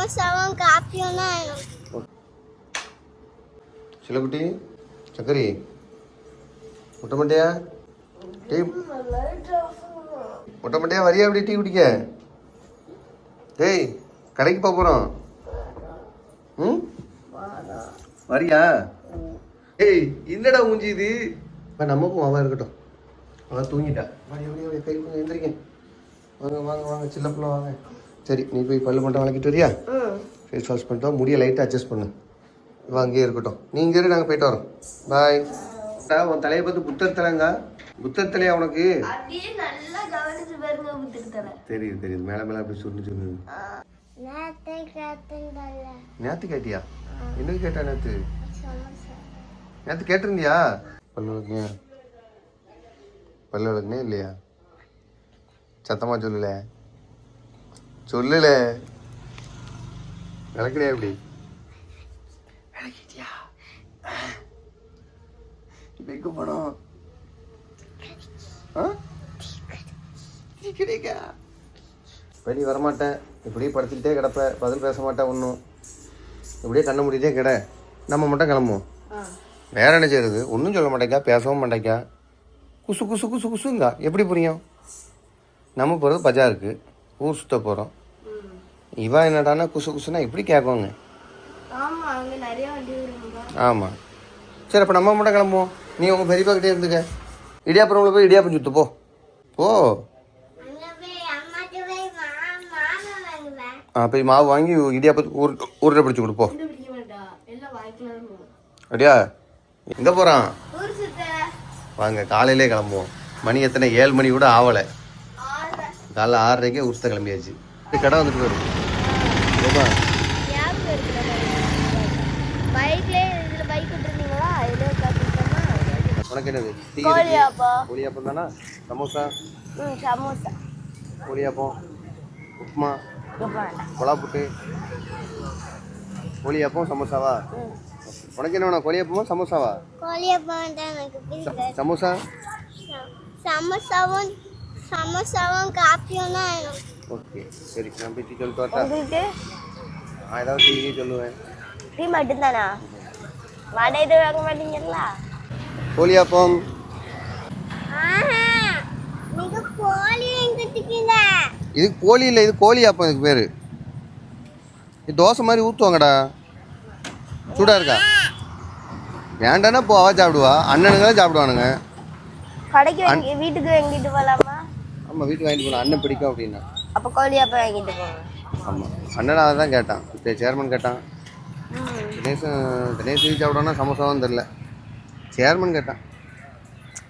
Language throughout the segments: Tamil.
சமோசாவும் காப்பியும் தான். சிலக்குட்டி சக்கரி முட்டை மண்டையா டீ முட்டை மண்டையா வரியா அப்படி டீ குடிக்க? டேய் கடைக்கு போக போகிறோம். ம் வரியா? ஏய் என்னடா மூஞ்சி இது? நமக்கும் அவன் இருக்கட்டும், அவன் தூங்கிட்டா. கை கொஞ்சம் எந்திரிக்க. வாங்க வாங்க வாங்க சின்ன பிள்ளை வாங்க. சரி நீ போய் பல்லு மட்டும் வளர்க்கிட்டு வரியா? ஃபேஸ் வாஷ் பண்ணிட்டோம், முடியை லைட்டாக அட்ஜஸ்ட் பண்ணு. இவன் அங்கேயே இருக்கட்டும், நீங்கள் இரு, நாங்கள் போயிட்டு வரோம். பாய். உன் தலையை பார்த்து புத்தர் தலைங்க. புத்தர் தலையா உனக்கு? தெரியுது தெரியுது, மேலே மேலே அப்படி சொல்லு சொல்லு. நேற்று கேட்டியா? என்னது கேட்டா நேற்று? நேற்று கேட்டிருந்தியா? பல்லு விளக்குங்க, பல்லு விளக்குனே இல்லையா? சத்தமாக சொல்லல சொல்லல. விளக்கலையா? எப்படி விளக்கிட்டியா? எங்க போனோம்? வெளியே வரமாட்டேன், இப்படியே படுத்துக்கிட்டே கிடப்ப, பதில் பேச மாட்டேன் ஒன்றும். இப்படியே கண்ணை மூடிட்டே கிட. நம்ம மட்டும் கிளம்புவோம். வேற என்ன செய்யுது? ஒன்றும் சொல்ல மாட்டேக்கா, பேசவும் மாட்டேக்கா. குசு குசு குசு குசுங்க. எப்படி புரியும்? நம்ம போகிறது பஜாருக்கு, ஊர் சுத்த போகிறோம். இவன் என்னடானா குசு குசுனா இப்படி கேட்குவாங்க. ஆமாம் சரி, அப்போ நம்ம மட்டும் கிளம்புவோம். நீ உங்கள் பெரியப்பா கிட்டே இருந்துக்க. இடியாப்புறம்ல போய் இடியாப்பம் சுத்து போ போ. போய் மாவு வாங்கி இடியாப்பத்துக்கு உருண்டை பிடிச்சி கொடுப்போ. அப்படியா? எங்கே போகிறான்? வாங்க காலையிலே கிளம்புவோம். மணி எத்தனை? 7 மணி கூட ஆவலை. காலைல 6:30 உருத்த கிளம்பியாச்சு. கடை வந்துட்டு வரும். உனக்கு என்னது? கோழியாப்பம் தானா? சமோசா? சமோசா, கோழியாப்பம், உப்புமா, கொலா புட்டு, கோழியாப்பம், சமோசாவா? உனக்கு என்ன வேணும்? கோழியாப்பமா சமோசாவா? கோழியாப்பம் தான் எனக்கு பிடிக்கும். சமோசா? சமோசாவும் காப்பியும் தான். ஓகே சரி, நான் போய் டீ சொல்லிட்டு வரட்டா? நான் ஏதாவது டீ சொல்லுவேன். டீ மட்டும்தானா? வடை இது வாங்க மாட்டீங்களா? கோழியாப்பம். இது கோழி இல்லை, இது கோழியாப்பம். இதுக்கு பேர். இது தோசை மாதிரி ஊற்றுவாங்கடா. சூடாக இருக்கா? வேண்டானா போ, அவ சாப்பிடுவா. அண்ணனுங்க தான் சாப்பிடுவானுங்க. கடைக்கு வீட்டுக்கு வாங்கிட்டு போகலாமா? ஆமாம் வீட்டுக்கு வாங்கிட்டு போகலாம், அண்ணன் பிடிக்கும் அப்படின்னா. அப்போ கோழியாப்பம் வாங்கிட்டு போங்க. ஆமாம் அண்ணன் அதை தான் கேட்டான். இப்போ சேர்மன் கேட்டான். தினேஷ் சாப்பிடுவானா சமோசாவும் தெரில. சேர்மன் கேட்டான்.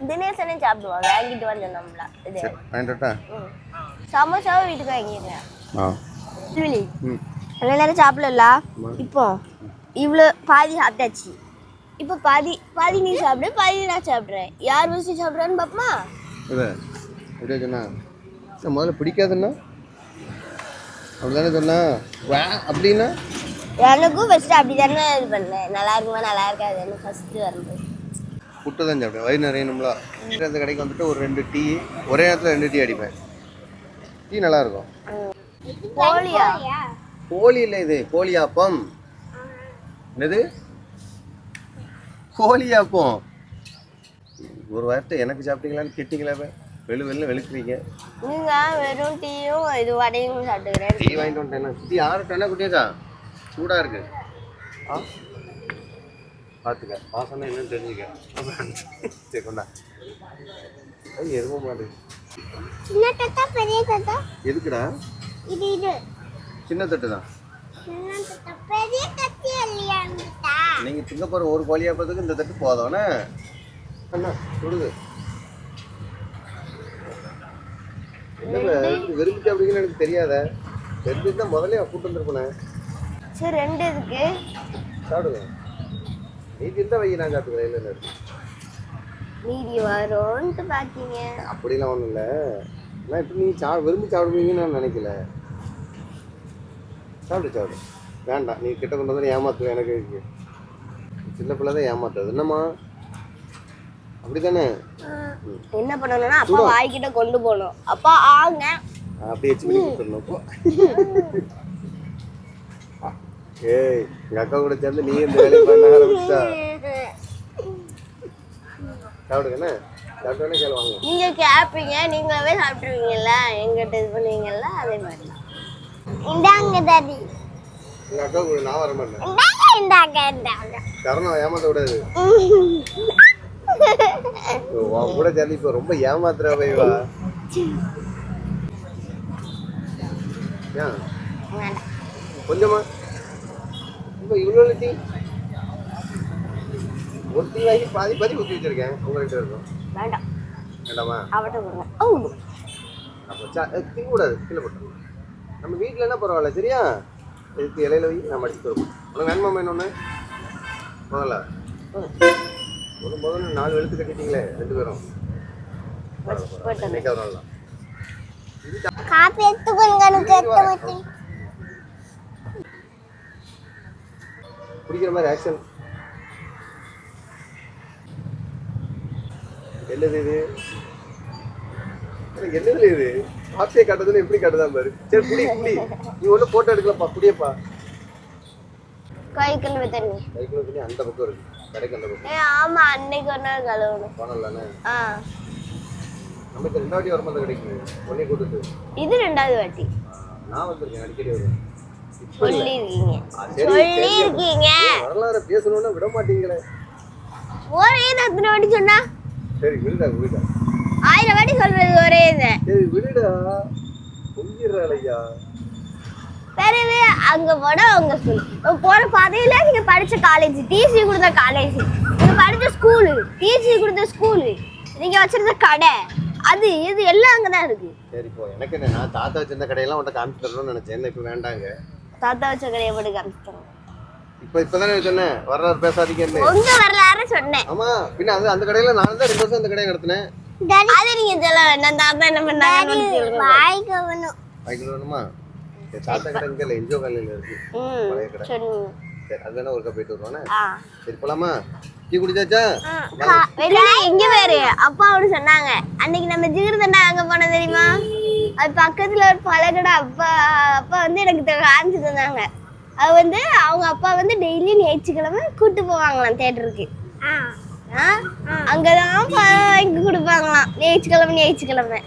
தினேசனே சாப்பிடுவாங்க, வாங்கிட்டு வந்து நம்மளா இது வாங்கிட்டா? சமோசாவும் வீட்டுக்கு வாங்கிடுறேன். எல்லா நேரம் சாப்பிடல. இப்போ இவ்வளோ பாதி சாப்பிட்டாச்சு. இப்போ பாதி நீ சாப்பிடு, பாதி நான் சாப்பிட்றேன். யார் வச்சு சாப்பிட்றான்னு பாப்பமா? இல்லை அப்படியே சொன்னா முதல்ல பிடிக்காதுன்னா அப்படிதானே சொன்னா. அப்படின்னா எனக்கும் ஃபஸ்ட்டு அப்படி தானே இது பண்ணேன். நல்லா இருக்குமா நல்லா இருக்காதுன்னு ஃபஸ்ட்டு வரும்போது புட்டு தான் சாப்பிடுவேன். வயிறு நிறையணும்ல. அந்த கடைக்கு வந்துட்டு ஒரு 2 டீ, ஒரே நேரத்தில் 2 டீ அடிப்பேன். டீ நல்லாயிருக்கும். கோழி இல்லை, இது கோழியாப்பம். என்னது கோழியாப்பம்? ஒரு வாரத்தை எனக்கு சாப்பிட்டீங்களான்னு கேட்டீங்களா? வெளுக்கிறீங்க. நீங்க வெறும் டீயும் இது வடையும் சாப்பிட்டுக்கிறேன். டீ வாங்கிட்டு வந்துட்டேன். டீ 6 டன்னா குட்டியாக்கா, சூடாக இருக்கு. பார்த்துக்க, வாசனை என்னன்னு தெரிஞ்சுக்க. சரி கொண்டா. அது எரும மாடு. சின்ன தட்டா பெரிய தட்டா? எதுக்குடா? இது சின்ன தட்டு தான். சின்ன தட்டா பெரிய தட்டு இல்லையா? நீங்கள் திங்க போகிற ஒரு கோழியாப்பத்துக்கு இந்த தட்டு போதும்ண்ணே. அண்ணா கொடுங்க. என்ன விரும்பி சாப்பிடுங்கன்னு எனக்கு தெரியாத. தெரிஞ்சுட்டு தான் முதல்ல கூட்டு வந்துருப்பேன். சரி 2 இருக்கு, சாப்பிடுங்க. நீதி இருந்தால் வை, நான் சாப்பிட்டுக்கிறேன். இல்லை மீதி வரும்ன்ட்டு பார்த்தீங்க. அப்படிலாம் ஒன்றும் இல்லை. நான் இப்போ நீ விரும்பி சாப்பிடுவீங்கன்னு நான் நினைக்கல. சாப்பிடு. வேண்டாம், நீ கிட்ட கொண்டு வந்து ஏமாத்துவேன். எனக்கு சின்ன பிள்ளை தான் ஏமாத்துறது. என்னம்மா அப்படி தானே? என்ன பண்ணணும்னா அப்பா வாய்க்கிட்ட கொண்டு போகணும். அப்பா ஆங்க அப்படி எச்சு பண்ணி கொடுத்துடணும். ஏய் எங்கள் அக்கா கூட சேர்ந்து நீ இந்த வேலையை பண்ண ஆரம்பிச்சா சாப்பிடுங்கண்ணே சாப்பிட்டோன்னே கேள்வி வாங்க. நீங்க கேட்பீங்க, நீங்களாவே சாப்பிட்டுருவீங்கல்ல, எங்கிட்ட இது பண்ணுவீங்கல்ல, அதே மாதிரி தான். இந்தாங்க டாடி. எங்கள் அக்கா கூட நான் வர மாட்டேன். இந்தாங்க. கரணம் ஏமாத்த விடாது. உன் கூட சேர்ந்து இப்போ ரொம்ப ஏமாத்துறா வைவா. ஏன் கொஞ்சமா இப்போ இவ்வளோ டீ ஒரு டீ வாங்கி பாதி பாதி ஊற்றி வச்சிருக்கேன். உங்கள்கிட்ட இருக்கும் வேண்டாம். வேண்டாமா? அவட்ட கொடுங்க. ஓ அப்போ டீ கூடாது, கீழே போட்டோம். நம்ம வீட்டில் என்ன பரவாயில்ல சரியா? இதுக்கு இலையில வை நான் மடிச்சு தருவோம். உனக்கு வேணுமா வேணும்னு முதல்ல முதல்ல 4 வெளுத்து கட்டிட்டீங்களே 2 பேரும். இன்னைக்கு வரலாம் காப்பி எடுத்துக்கோங்க. குடிக்கிற மாதிரி ஆக்ஷன். என்னது இது? என்னதுல இது? காப்பியை காட்டுறதுல எப்படி காட்டுதான் பாரு. சரி குடி குடி. நீ ஒன்றும் போட்டோ எடுக்கலப்பா, குடியப்பா. கை கழுவு தண்ணி. கை கழுவு தண்ணி அந்த பக்கம் இருக்கு, கடைக்கு அந்த பக்கம். ஆமா, அன்னைக்கு ஒரு நாள் கழுவணும். போனலானே. நமக்கு 2 வாட்டி வரும்போது கிடைக்கும். ஒன்னே கூட்டுட்டு. இது 2வது வாட்டி. நான் வந்திருக்கேன், அடிக்கடி வருவேன். சொல்லிருக்கீங்க. சொல்லிருக்கீங்க. வரலாறு பேசணும்னா விட மாட்டீங்களே. ஒரே எத்தனை வாட்டி சொன்னா? சரி விடுடா விடுடா. 1000 வாட்டி சொல்றது ஒரே இது. சரி விடுடா. பொங்கிடுறாளையா. பெரியவே அங்க போட அவங்க ஸ்கூல். போற பாதையில நீங்க படிச்ச காலேஜ், டிசி கொடுத்த காலேஜ், நீங்க படிச்ச ஸ்கூல், டிசி கொடுத்த ஸ்கூல், நீங்க வச்சிருந்த கடை, அது இது எல்லாம் அங்கதான் இருக்கு. சரி போ. எனக்கு என்ன, நான் தாத்தா வச்சிருந்த கடையெல்லாம் உன்ட்ட காமிச்சு தரணும்னு நினைச்சேன். இப்போ வேண்டாங்க. தாத்தா வச்ச கடையை போட்டு காமிச்சிட்டோம். இப்பதானே சொன்னேன் வரலாறு பேசாதீங்கன்னு. உங்க வரலாறு சொன்னேன். ஆமா பின்ன அந்த கடையில நான் தான் 2 வருஷம் அந்த கடையை நடத்தினேன். அது நீங்க சொல்ல வேண்டாம். தாத்தா என்ன பண்ணாங்க? வாய்க்கு வேணும். வாய்க்கு வேணுமா? தாத்தா கடை இங்க இல்ல, என்ஜோ காலையில இருக்கு பழைய கடை. சரி அது வேணா ஒருக்கா போயிட்டு வருவானே. சரி போலாமா? டீ குடிச்சாச்சா? வெளியில எங்க வேறு அப்பா அவரு சொன்னாங்க, அன்னைக்கு நம்ம ஜிகிர்தண்டா அங்க போன தெரியுமா? அது பக்கத்துல ஒரு பழக்கடை. அப்பா வந்து எனக்கு காமிச்சு தந்தாங்க. அது வந்து அவங்க அப்பா வந்து டெய்லி ஞாயிற்றுக்கிழமை கூட்டு போவாங்களாம் தியேட்டருக்கு. அங்கதான் வாங்கி கொடுப்பாங்களாம் ஞாயிற்றுக்கிழமை.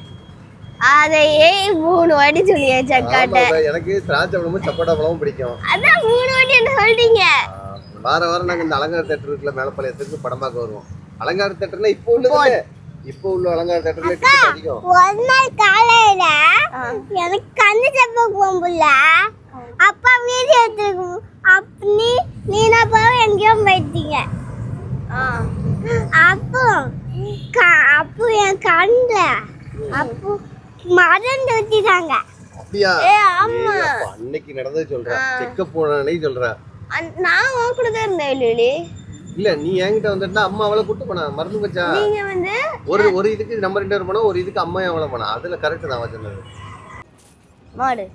அதையே 3 வாட்டி சொல்லியாச்சு அக்காட்ட. எனக்கு திராட்சை பழமும் சப்போட்டா பழமும் பிடிக்கும். அதான் 3 வாட்டி என்ன சொல்லிட்டீங்க. வாரம் நாங்க இந்த அலங்கார தியேட்டர் இருக்குல்ல, மேலப்பாளையத்துக்கு படம் பார்க்க வருவோம். அலங்கார தியேட்டர்னா இப்போ உள்ள அலங்கார தியேட்டர்ல டிக்கெட் அதிகம். ஒரு நாள் காலையில எனக்கு கண்ணு செப்ப போகும்ல, அப்பா வீடியோ எடுத்துக்கும். நீனா போய் எங்கேயோ போயிட்டீங்க. அப்போ என் கண்ணுல அப்போ மருந்து ஊத்திட்டாங்க. அப்படியா? ஆமா. அன்னைக்கு நடந்தது சொல்றா, செக்கப் போனே சொல்றா. நான் உன் கூட தான் இருந்தேன். இல்ல இல்ல நீ என்கிட்ட வந்துட்டா அம்மா அவளை கூட்டு போனா மருந்து வச்சா. நீங்க வந்து ஒரு இதுக்கு நம்ம 2 பேரும் போனோம், ஒரு இதுக்கு அம்மா அவளை போனா. அதுல கரெக்ட் தான் சொன்னது. மாடு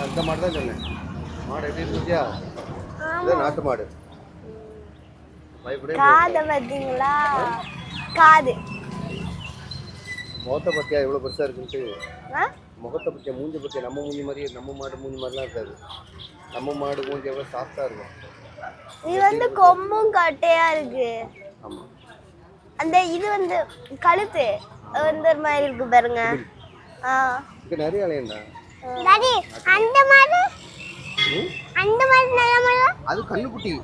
இந்த மாடு தான் சொன்னேன். மாடு எப்படி இருந்துச்சியா? இது நாட்டு மாடு. காதை பார்த்தீங்களா? காது முகத்தை பத்தியா எவ்வளவு பெருசா இருக்குன்ட்டு. முகத்தை பத்தியா, மூஞ்சி பத்தியா? நம்ம மூஞ்சி மாதிரி, நம்ம மாடு மூஞ்சி மாதிரிலாம் இருக்காது. நம்ம மாடு மூஞ்சி எவ்வளவு சாஃப்டா இருக்கும். இது வந்து கொம்பும் கட்டையா இருக்கு. ஆமா. அந்த இது வந்து கழுத்து வந்து ஒரு மாதிரி இருக்கு பாருங்க. இது நிறைய அலையண்டா. டாடி அந்த மாடு நல்ல மாடு. அது கண்ணுக்குட்டி.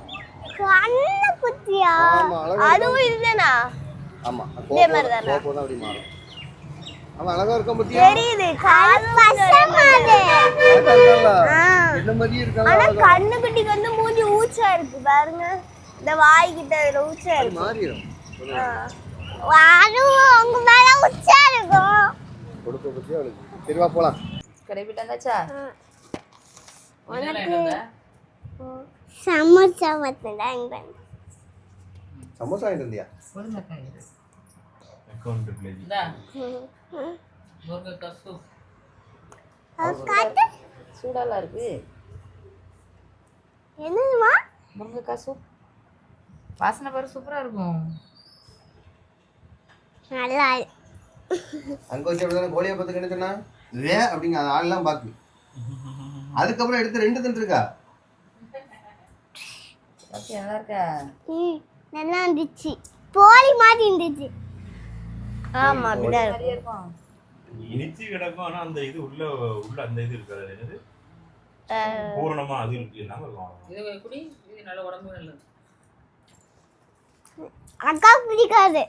கண்ணுக்குட்டியா? அதுவும் இதுதானா? ஆமா. கோபம் தான் அப்படி மாறும். அவன் அழகா இருக்க பத்தியா? தெரியுது. காது பச்சை மாடு. என்ன மாதிரி இருக்காங்க. ஆனா கண்ணுக்குட்டிக்கு வந்து மூஞ்சி ஊச்சா இருக்கு பாருங்க. இந்த வாய் கிட்ட அதுல ஊச்சா இருக்கு. மாறிடும். வாரு உங்க மேல ஊச்சா இருக்கும். கொடுக்க பத்தியா அவளுக்கு. சரி வா போலாம். கடை போயிட்டு வந்தாச்சா? உனக்கு சமோசா வந்தா சமோசா வாங்கிட்டு வந்தியா? அக்கவுண்ட் பிளேஜ். சூடாலாம் இருக்கு. என்னதுமா? முருங்கைக்காய் சூப். வாசனை பாரு சூப்பரா இருக்கும். நல்லா அங்க வச்சு அப்படிதானே கோழியை பார்த்து கிடைச்சுன்னா அப்படிங்க ஆள்லாம் பாக்கு. அதுக்கப்புறம் எடுத்து 2 தின்றுருக்கா. பாத்தி நல்லா இருக்கா? நல்லா இருந்துச்சு. போலி மாதிரி இருந்துச்சு. ஆமா அப்படிதான் இருக்கும். நிறைய இருக்கும். இனிச்சு கிடக்கும். ஆனா அந்த இது உள்ள அந்த இது இருக்காது. என்னது பூரணமா அது இல்லாம இருக்கும். இது குடி, இது நல்ல உடம்பு நல்லது. அக்கா பிடிக்காது.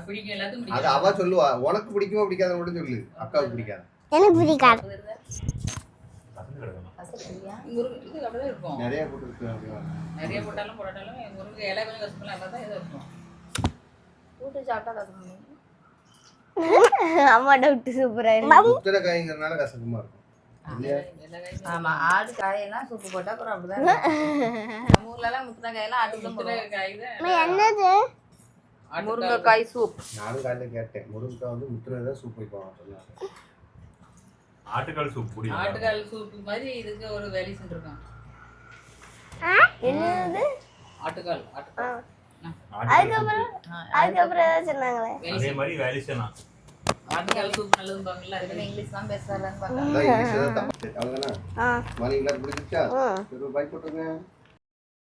பிடிக்கும், எல்லாத்துக்கும் அது பிடிக்கும். அவ சொல்லுவா. உனக்கு பிடிக்குமா பிடிக்காத மட்டும் சொல்லு. அக்காவுக்கு பிடிக்காது. எனக்கு பிடிக்காது. பசங்க கிடக்கணும். கசக்குறியா? இது அப்படிதான் இருக்கும். நிறைய போட்டு இருக்கு அப்படியே. நிறைய போட்டாலும் போடாட்டாலும் முருங்கை இலை கொஞ்சம் கசப்பெல்லாம் தான் ஏதோ இருக்கும். கூட்டு சாப்பிட்டா கசக்கும். அம்மா டவுட் சூப்பரா இருக்கு. முத்திர காய்ங்கிறதுனால கசக்குமா இருக்கும். இல்லையா? எல்லா காயும் ஆமா, ஆடு காயெல்லாம் சூப்பு போட்டா அப்புறம் அப்படிதான் இருக்கும். நம்ம ஊர்ல எல்லாம் முத்தின காயெல்லாம் ஆட்டுக்கு தான் போடுவோம். காய் தான் அம்மா, என்னது? முருங்கைக்காய் சூப். நானும் காலையில கேட்டேன். முருங்கக்காய் வந்து முத்திரதான் சூப் வைப்பாங்க சொன்னாங்க. ஆட்டுக்கால் சூப் குடி. ஆட்டுக்கால் சூப்பு மாதிரி இதுக்கு ஒரு வேலி செஞ்சிருக்கான். என்னது? ஆட்டுக்கால் அதுக்கப்புறம் ஏதாவது சொன்னாங்களே. அதே மாதிரி வேலிசனா. ஆட்டுக்கால் சூப் நல்லதுன்னு பாக்கல. இதுல இங்கிலீஷ் தான் பேசுறாங்கன்னு பார்த்தா அதான் இங்கிலீஷ்ல தான் தமிழ். அவ்வளவுதானா? ஆ. மார்னிங் கிளாஸ் முடிஞ்சிருச்சா? சரி, பை போட்டுருங்க.